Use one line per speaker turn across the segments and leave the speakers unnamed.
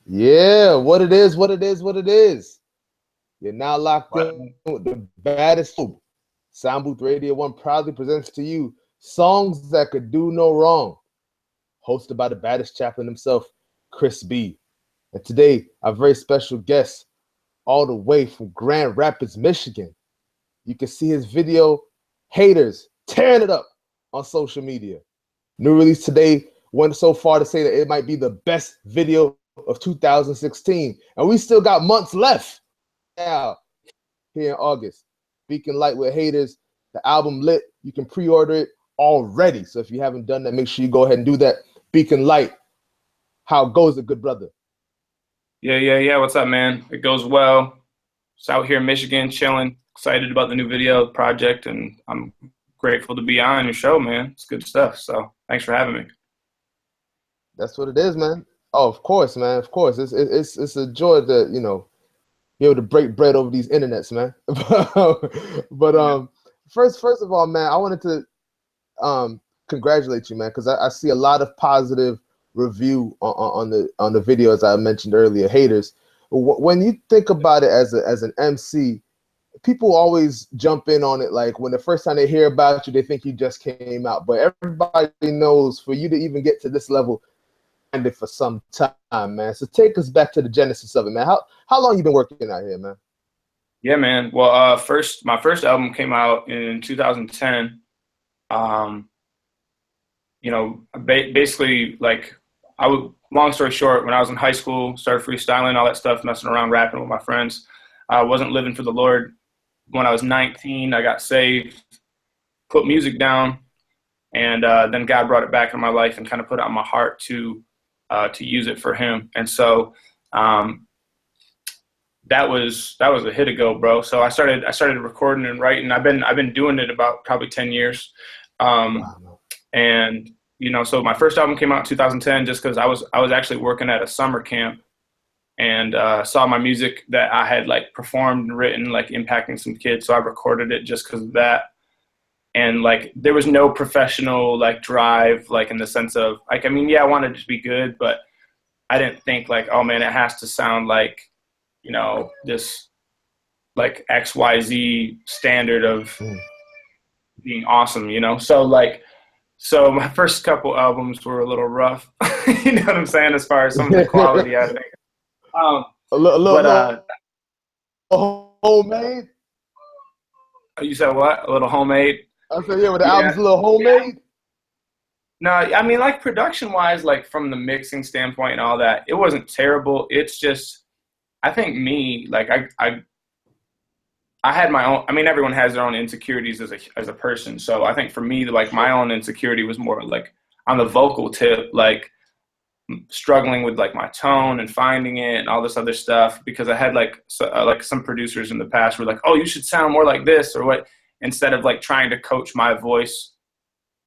Yeah, what it is, what it is, what it is. You're now locked
What?
in with the baddest show. Sound Booth Radio 1 proudly presents to you songs that could do no wrong. Hosted by the baddest chaplain himself, Chris B. And today, our very special guest, all the way from Grand Rapids, Michigan. You can see his video, Haters, tearing it up on social media. New release today went so far to say that it might be the best video of 2016. And we still got months left now here in August. Beacon Light with Haters, the album Lit. You can pre-order it already. So if you haven't done that, make sure you go ahead and do that. Beacon Light, how goes it, good brother?
Yeah. What's up, man? It goes well. Just out here in Michigan, chilling. Excited about the new video project, and I'm grateful to be on your show, man. It's good stuff. So thanks for having me.
That's what it is, man. Oh, of course, man. Of course. It's a joy to, be able to break bread over these internets, man. but
Yeah.
first of all, man, I wanted to congratulate you, man, because I see a lot of positive review on the video, as I mentioned earlier. Haters. When you think about it as an MC, people always jump in on it. Like when the first time they hear about you, they think you just came out. But everybody knows for you to even get to this level, and it for some time, man. So take us back to the genesis of it, man. How long you been working out here, man?
Yeah, man. Well, my first album came out in 2010. Basically, like, long story short, when I was in high school, started freestyling, all that stuff, messing around, rapping with my friends. I wasn't living for the Lord. When I was 19, I got saved, put music down, and then God brought it back into my life and kind of put it on my heart to use it for Him. And so that was a hit ago, bro. So I started recording and writing. I've been doing it about probably 10 years.
Wow.
And so my first album came out in 2010 just because I was actually working at a summer camp and saw my music that I had like performed and written like impacting some kids. So I recorded it just because of that. And like there was no professional like drive, like in the sense of like, I mean, yeah, I wanted it to be good, but I didn't think like, oh man, it has to sound like, this like XYZ standard of being awesome, So my first couple albums were a little rough, you know what I'm saying, as far as some of the quality, I think.
A little homemade.
You said what? A little homemade?
I said, yeah, but the
Yeah.
album's a little homemade.
No, I mean, like production-wise, like from the mixing standpoint and all that, it wasn't terrible. It's just, I think me, like I had my own. I mean, everyone has their own insecurities as a person. So I think for me, like my own insecurity was more like on the vocal tip, like struggling with like my tone and finding it and all this other stuff, because I had like some producers in the past were like, oh, you should sound more like this or what, instead of like trying to coach my voice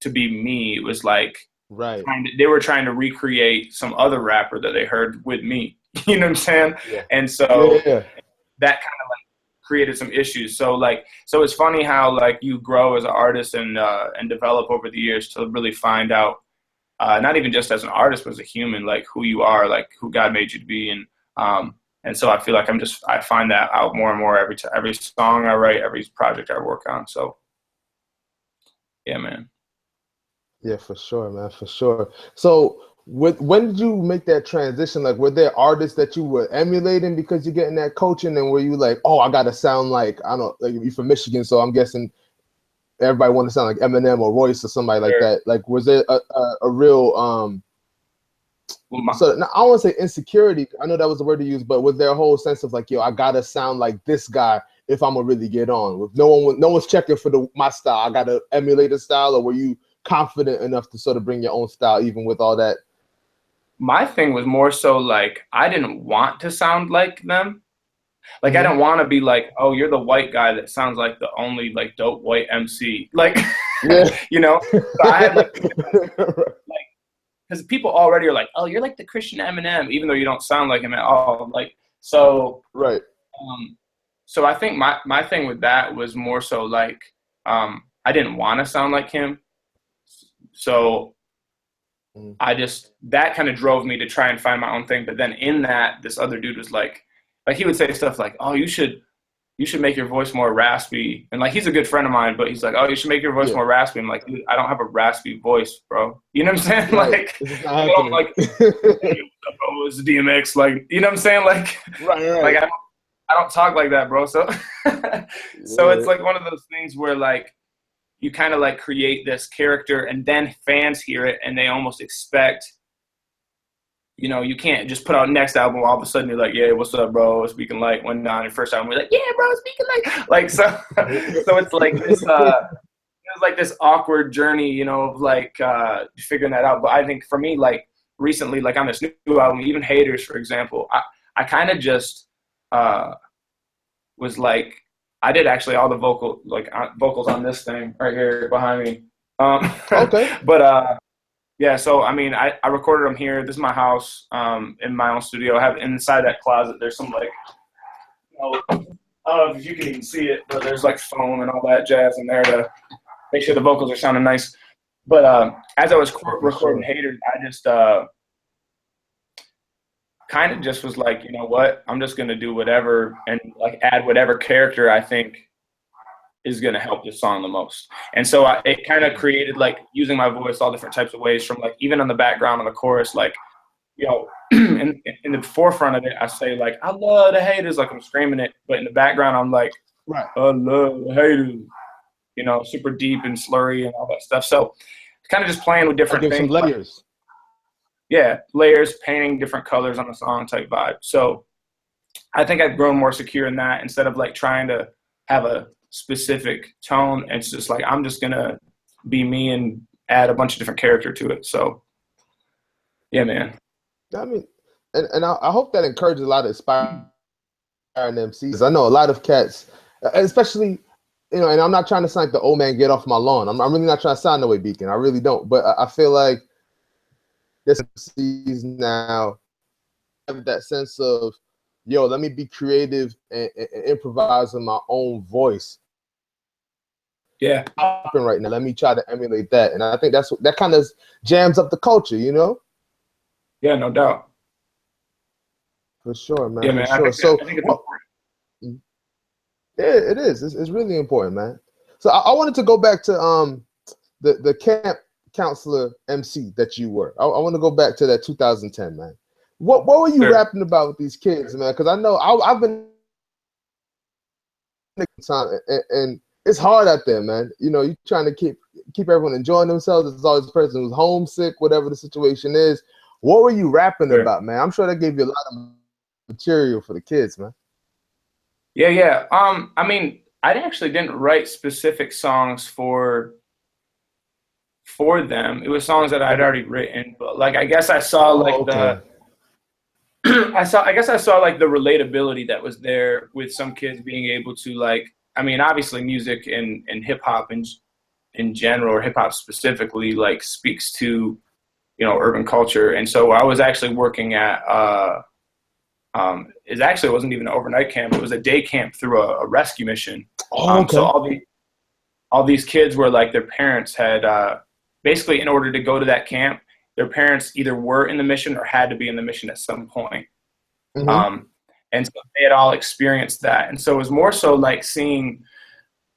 to be me. It was like
Right.
they were trying to recreate some other rapper that they heard with me. You know what I'm saying?
Yeah.
And so
Yeah.
that kind of like created some issues. So it's funny how like you grow as an artist and develop over the years to really find out, not even just as an artist, but as a human, like who you are, like who God made you to be. And so I feel like I find that out more and more every song I write, every project I work on. So yeah, man.
Yeah, for sure, man, for sure. So, when did you make that transition? Like, were there artists that you were emulating because you're getting that coaching, and were you like, oh, I gotta sound like, I don't know, like you're from Michigan, so I'm guessing everybody want to sound like Eminem or Royce or somebody like
Sure.
that. Like, was there a real so now, I don't want to say insecurity. I know that was the word to use, but was there a whole sense of like, yo, I gotta sound like this guy if I'm gonna really get on? With no one's checking for my style. I gotta emulate a style, or were you confident enough to sort of bring your own style, even with all that?
My thing was more so like I didn't want to sound like them. Like I don't want to be like, oh, you're the white guy that sounds like the only like dope white MC. Like,
Yeah.
So I had like because people already are like, oh, you're like the Christian Eminem, even though you don't sound like him at all. Like, so,
Right.
so I think my thing with that was more so like, I didn't want to sound like him. So that kind of drove me to try and find my own thing. But then in that, this other dude was like he would say stuff like, oh, you should make your voice more raspy. And like, he's a good friend of mine, but he's like, oh, you should make your voice more raspy. I'm like, dude, I don't have a raspy voice, bro. You know what I'm saying?
Right.
Like, I don't like, oh, it's DMX. Like, you know what I'm saying? Like,
right.
Like, I don't talk like that, bro. So, so it's like one of those things where like, you kind of like create this character and then fans hear it and they almost expect, you know, you can't just put out next album. All of a sudden you're like, yeah, what's up, bro? Speaking Light. When on your first album, we're like, yeah, bro, Speaking Light. Like, so it's like this, it was like this awkward journey, you know, of like figuring that out. But I think for me, like recently, like on this new album, even Haters, for example, I kind of just was like, I did actually all the vocals on this thing right here behind me.
Okay.
But yeah, so I mean, I recorded them here. This is my house, in my own studio. I have inside that closet. There's some like, you know, I don't know if you can even see it, but there's like foam and all that jazz in there to make sure the vocals are sounding nice. But as I was recording Haters, I just kind of just was like, you know what? I'm just gonna do whatever and like add whatever character I think is going to help this song the most. And so it kind of created like using my voice all different types of ways, from like even on the background on the chorus, like, you know, in the forefront of it, I say like, I love the haters, like I'm screaming it. But in the background, I'm like,
right,
I love the haters, you know, super deep and slurry and all that stuff. So kind of just playing with different things.
Some layers.
Yeah, layers, painting different colors on the song type vibe. So I think I've grown more secure in that instead of like trying to have a specific tone. It's just like, I'm just gonna be me and add a bunch of different character to it. So yeah, man.
I mean, and I hope that encourages a lot of aspiring MCs. I know a lot of cats, especially, you know, and I'm not trying to sound like the old man get off my lawn. I'm really not trying to sound that way, Beacon. I really don't. But I feel like this MCs now have that sense of, yo, let me be creative and improvise in my own voice.
Yeah.
Right now, let me try to emulate that. And I think that kind of jams up the culture, you know?
Yeah, no doubt.
For sure, man.
Yeah, man.
For sure.
I think it's important.
Yeah, it is. It's really important, man. So I wanted to go back to the camp counselor MC that you were. I want to go back to that 2010, man. What were you rapping about with these kids, man? Because I know I've been and it's hard out there, man. You know, you're trying to keep everyone enjoying themselves. There's always a person who's homesick, whatever the situation is. What were you rapping about, man? I'm sure that gave you a lot of material for the kids, man.
Yeah. I mean, I actually didn't write specific songs for them. It was songs that I'd already written. But like, I guess I saw I guess I saw like the relatability that was there with some kids being able to, like, I mean, obviously music and hip hop in general, or hip hop specifically, like speaks to, you know, urban culture. And so I was actually working at, it wasn't even an overnight camp. It was a day camp through a rescue mission. So all these kids were like, their parents had, basically in order to go to that camp, their parents either were in the mission or had to be in the mission at some point. Mm-hmm. And so they had all experienced that. And so it was more so like seeing,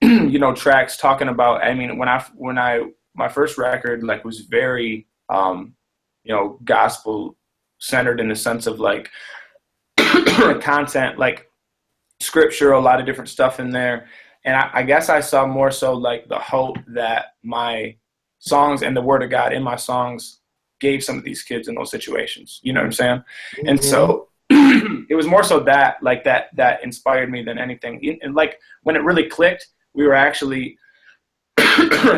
you know, tracks talking about, I mean, my first record, like, was very, you know, gospel centered in the sense of like content, like scripture, a lot of different stuff in there. And I guess I saw more so like the hope that my songs and the word of God in my songs gave some of these kids in those situations. You know what I'm saying? Mm-hmm. And so it was more so that, like, that inspired me than anything. And like when it really clicked, we were actually,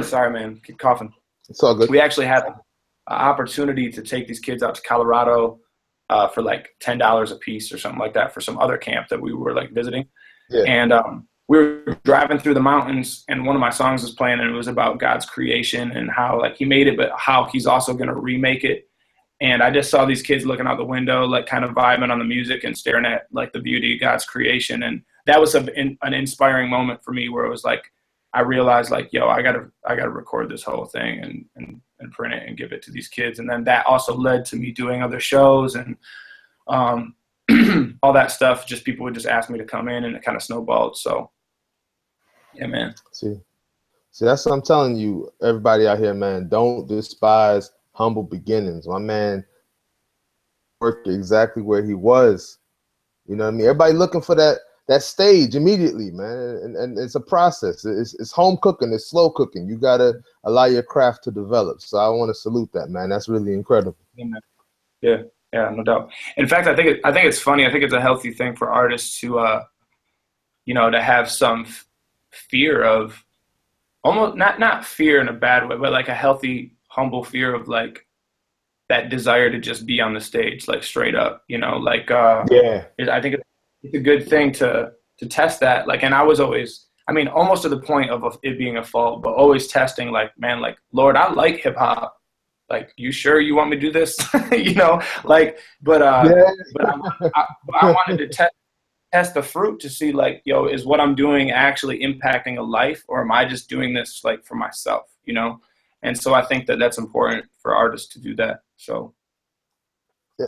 sorry, man, keep coughing.
It's all good.
We actually had an opportunity to take these kids out to Colorado for like $10 a piece or something like that for some other camp that we were like visiting. Yeah. And we were driving through the mountains, and one of my songs was playing, and it was about God's creation and how, like, he made it, but how he's also going to remake it. And I just saw these kids looking out the window, like kind of vibing on the music and staring at like the beauty of God's creation. And that was an inspiring moment for me, where it was like, I realized like, yo, I gotta record this whole thing and print it and give it to these kids. And then that also led to me doing other shows and all that stuff. Just people would just ask me to come in, and it kind of snowballed. So yeah, man.
See, that's what I'm telling you, everybody out here, man. Don't despise humble beginnings. My man worked exactly where he was. You know what I mean? Everybody looking for that stage immediately, man. And it's a process. It's home cooking. It's slow cooking. You got to allow your craft to develop. So I want to salute that, man. That's really incredible.
Yeah, no doubt. In fact, I think it's funny. I think it's a healthy thing for artists to, to have some fear of, almost not fear in a bad way, but like a healthy, humble fear of like that desire to just be on the stage, like straight up,
Yeah.
I think it's a good thing to test that. Like, and I was always, almost to the point of it being a fault, but always testing like, man, like, Lord, I like hip hop. Like, you sure you want me to do this? But I wanted to test the fruit to see like, yo, is what I'm doing actually impacting a life, or am I just doing this like for myself, And so I think that that's important for artists to do that. So.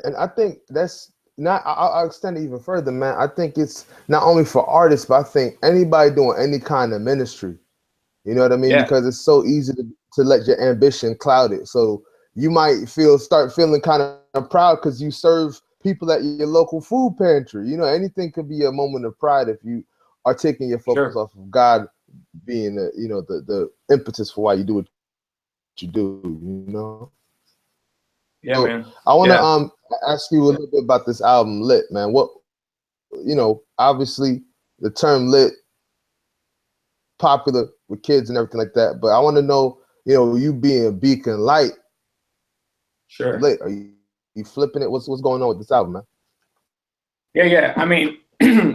And I think that's not, I'll extend it even further, man. I think it's not only for artists, but I think anybody doing any kind of ministry, you know what I mean?
Yeah.
Because it's so easy to let your ambition cloud it. So you might start feeling kind of proud because you serve people at your local food pantry. Anything could be a moment of pride if you are taking your focus off of God being the impetus for why you do what you do,
Yeah,
so
man.
I want to ask you a little bit about this album, Lit, man. What, obviously the term lit, popular with kids and everything like that, but I want to know, you being a beacon light,
sure,
lit, are you flipping it? What's going on with this album, man?
Yeah.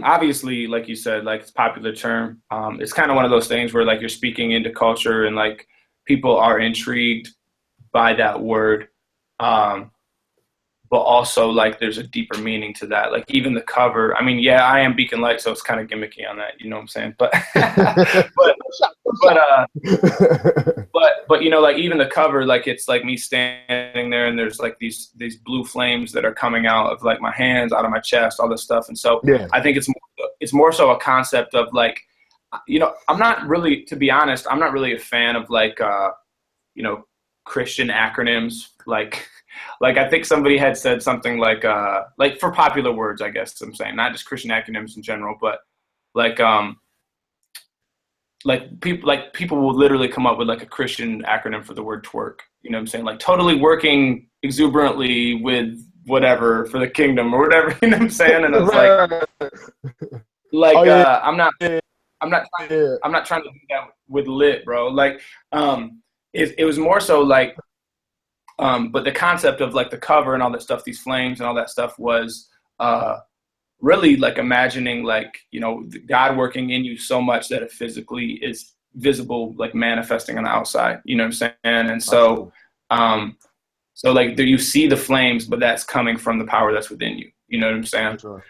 Obviously, like you said, like it's a popular term. It's kind of one of those things where like you're speaking into culture and like people are intrigued by that word. But also like there's a deeper meaning to that. Like even the cover, I am Beacon Light, so it's kind of gimmicky on that, you know what I'm saying? But like even the cover, like it's like me standing there and there's like these blue flames that are coming out of like my hands, out of my chest, all this stuff. And so I think it's more so a concept of like, I'm not really, to be honest, I'm not really a fan of like, Christian acronyms. Like I think somebody had said something like for popular words, I guess I'm saying, not just Christian acronyms in general, but people will literally come up with like a Christian acronym for the word twerk. You know what I'm saying? Like totally working exuberantly with whatever for the kingdom or whatever, you know what I'm saying? And it's I'm not trying to do that with lit, bro. Like, it was more so like, but the concept of like the cover and all that stuff, these flames and all that stuff was really like imagining like, God working in you so much that it physically is visible, like manifesting on the outside, you know what I'm saying? And so, so like there you see the flames, but that's coming from the power that's within you, you know what I'm saying?
Sure.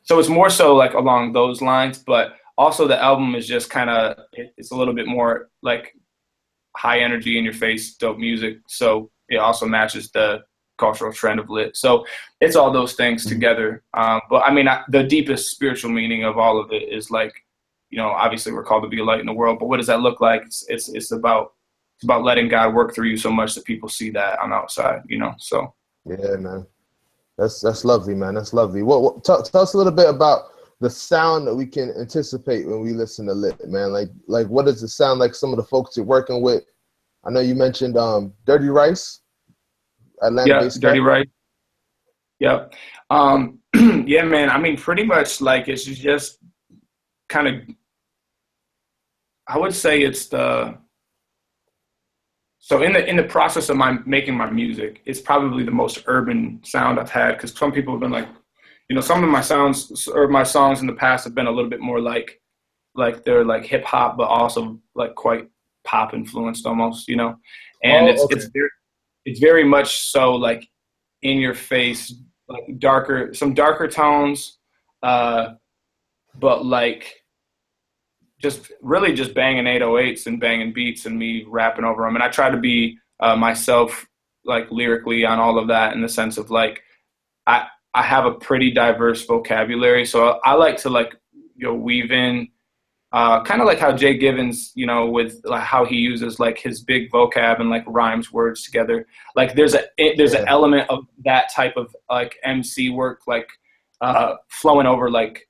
So it's more so like along those lines, but also the album is just kind of, it's a little bit more like high energy, in your face, dope music. So it also matches the cultural trend of lit. So it's all those things together. But the deepest spiritual meaning of all of it is like, obviously we're called to be a light in the world, but what does that look like? It's about letting God work through you so much that people see that on the outside, so. Yeah,
man. That's lovely, man. That's lovely. Tell us a little bit about the sound that we can anticipate when we listen to lit, man. Like what does it sound like? Some of the folks you're working with. I know you mentioned Dirty Rice, Atlanta-based.
Dirty Rice. Yep. Yeah, man. Pretty much like it's just kind of. I would say it's the. So in the process of making my music, it's probably the most urban sound I've had, because some people have been like, some of my sounds or my songs in the past have been a little bit more like they're like hip hop, but also like quite pop influenced almost, and it's very much so like in your face, like some darker tones, but like just really just banging 808s and banging beats and me rapping over them. And I try to be myself, like lyrically on all of that, in the sense of like I have a pretty diverse vocabulary, so I like to like weave in kind of like how Jay Givens, with like how he uses like his big vocab and like rhymes words together. Like there's an element of that type of like MC work, like flowing over like,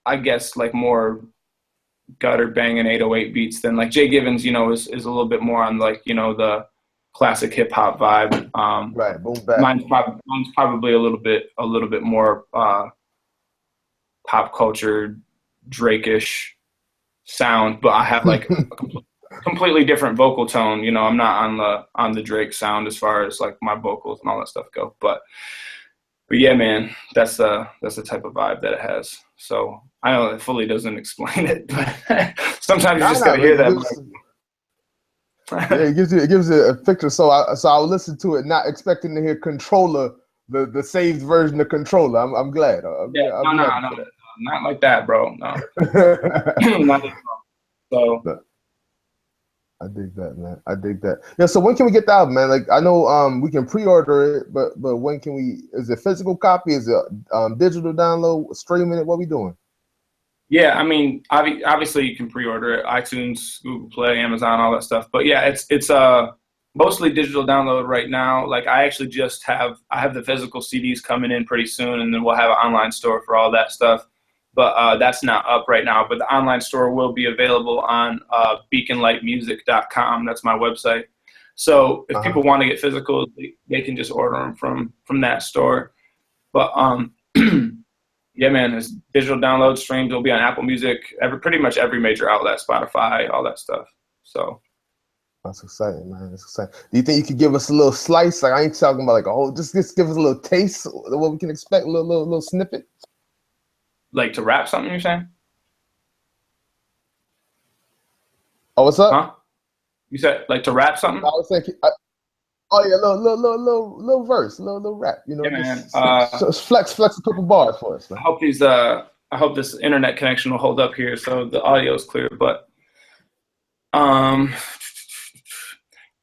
I guess, like more gutter banging 808 beats than like Jay Givens, is a little bit more on like, the classic hip hop vibe.
Right, boom bap.
Mine's probably a little bit more pop culture Drake-ish sound, but I have like a completely different vocal tone. I'm not on the Drake sound as far as like my vocals and all that stuff go. But yeah, man, that's the type of vibe that it has. So I know it fully doesn't explain it, but sometimes you just gotta hear that.
Yeah, it gives you a picture. So I'll listen to it, not expecting to hear Controller, the saved version of Controller. I'm glad.
No, not like that, bro. No. Not at all. So
I dig that, man. I dig that. Yeah. So when can we get the album, man? Like I know we can pre-order it, but when can we? Is it physical copy? Is it digital download? Streaming it? What we doing?
Yeah, I mean, obviously you can pre-order it, iTunes, Google Play, Amazon, all that stuff. But yeah, it's mostly digital download right now. Like I actually I have the physical CDs coming in pretty soon, and then we'll have an online store for all that stuff. But that's not up right now. But the online store will be available on beaconlightmusic.com. That's my website. So if people want to get physical, they can just order them from that store. But yeah, man, it's digital download streams. It'll be on Apple Music, pretty much every major outlet, Spotify, all that stuff. So
that's exciting, man. That's exciting. Do you think you could give us a little slice? Like I ain't talking about like a whole. Just give us a little taste of what we can expect. A little snippet.
Like to rap something, you're saying?
Oh, what's up?
Huh? You said like to rap something?
I was thinking. Oh yeah, little verse, little rap.
Yeah, man.
Just flex a couple bars for us. Man.
I hope this internet connection will hold up here, so the audio is clear. But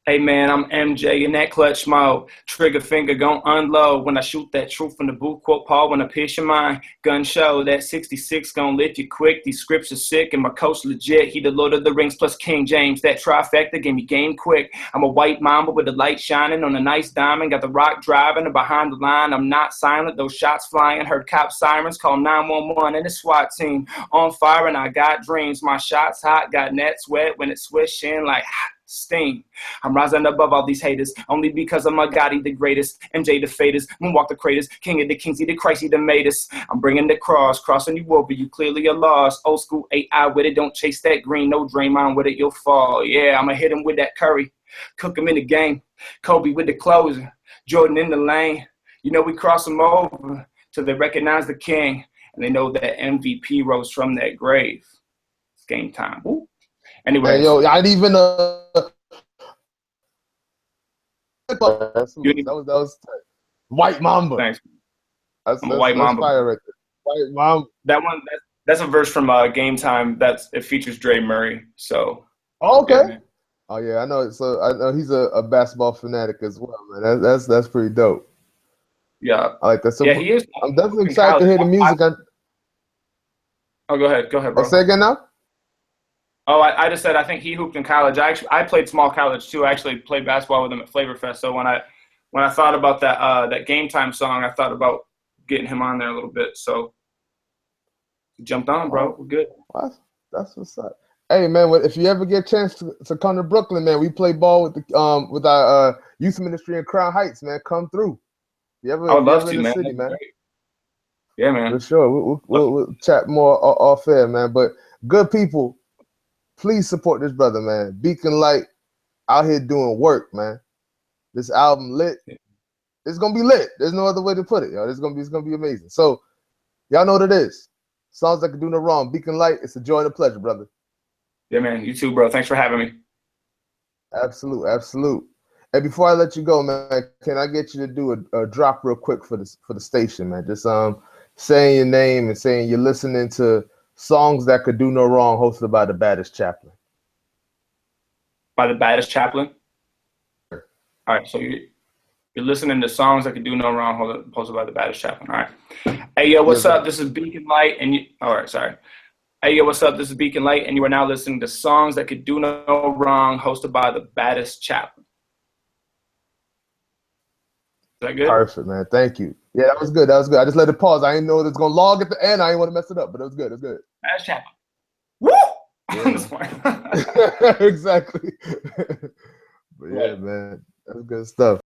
hey man, I'm MJ in that clutch mode. Trigger finger gon' unload when I shoot that truth from the boot. Quote Paul when I pierce your mind. Gun show that 66 gon' lift you quick. These scripts are sick and my coach legit. He the Lord of the Rings plus King James. That trifecta gave me game quick. I'm a white mamba with the light shining on a nice diamond. Got the rock driving and behind the line. I'm not silent. Those shots flying. Heard cop sirens call 911 and the SWAT team on fire. And I got dreams. My shots hot. Got nets wet when it swish in like steam. I'm rising above all these haters only because I'm a Gotti the greatest. MJ the faders, moonwalk the craters, king of the kings, he the Christ, he the made us. I'm bringing the cross, crossing you over, you clearly are lost. Old school AI with it, don't chase that green, no Draymond with it, you'll fall. Yeah, I'ma hit him with that Curry, cook him in the game. Kobe with the closer, Jordan in the lane. We cross them over till they recognize the king and they know that MVP rose from that grave. It's game time. Woo. Anyway,
hey, yo, I didn't even that was White Mamba.
Thanks.
I'm
a White Mamba.
Fire right there. White Mamba.
That one, that's a verse from Game Time. It features Dre Murray. So.
Oh, okay. Yeah, I know. So I know he's a basketball fanatic as well, man. That's pretty dope.
Yeah,
I like that. So
yeah, he is.
I'm definitely excited to hear the music.
Oh, go ahead, bro.
Say again now.
Oh, I just said I think he hooped in college. I played small college too. I actually played basketball with him at Flavor Fest. So when I thought about that Game Time song, I thought about getting him on there a little bit. So jumped on, bro. We're good.
That's what's up. Hey man, if you ever get a chance to come to Brooklyn, man, we play ball with our youth ministry in Crown Heights, man. Come through.
I would love to, man.
City, man.
Yeah, man.
For sure. We'll chat more off air, man. But good people. Please support this brother, man. Beacon Light out here doing work, man. This album lit. It's gonna be lit. There's no other way to put it, yo. It's gonna be amazing. So, y'all know what it is. Songs that can do no wrong. Beacon Light. It's a joy and a pleasure, brother.
Yeah, man. You too, bro. Thanks for having me.
Absolute. And before I let you go, man, can I get you to do a drop real quick for the station, man? Just saying your name and saying you're listening to Songs That Could Do No Wrong, hosted by the Baddest Chaplain.
By the Baddest Chaplain? All right, so you're listening to Songs That Could Do No Wrong, hosted by the Baddest Chaplain. All right. Hey, yo, what's up? This is Beacon Light, and you. All right, sorry. Hey, yo, what's up? This is Beacon Light, and you are now listening to Songs That Could Do No Wrong, hosted by the Baddest Chaplain. Is that good?
Perfect, man. Thank you. Yeah, that was good. That was good. I just let it pause. I didn't know it was going to log at the end. I didn't want to mess it up, but it was good. It was good.
Baddest Chaplain. Woo!
Yeah. Exactly. But yeah, man, that's good stuff.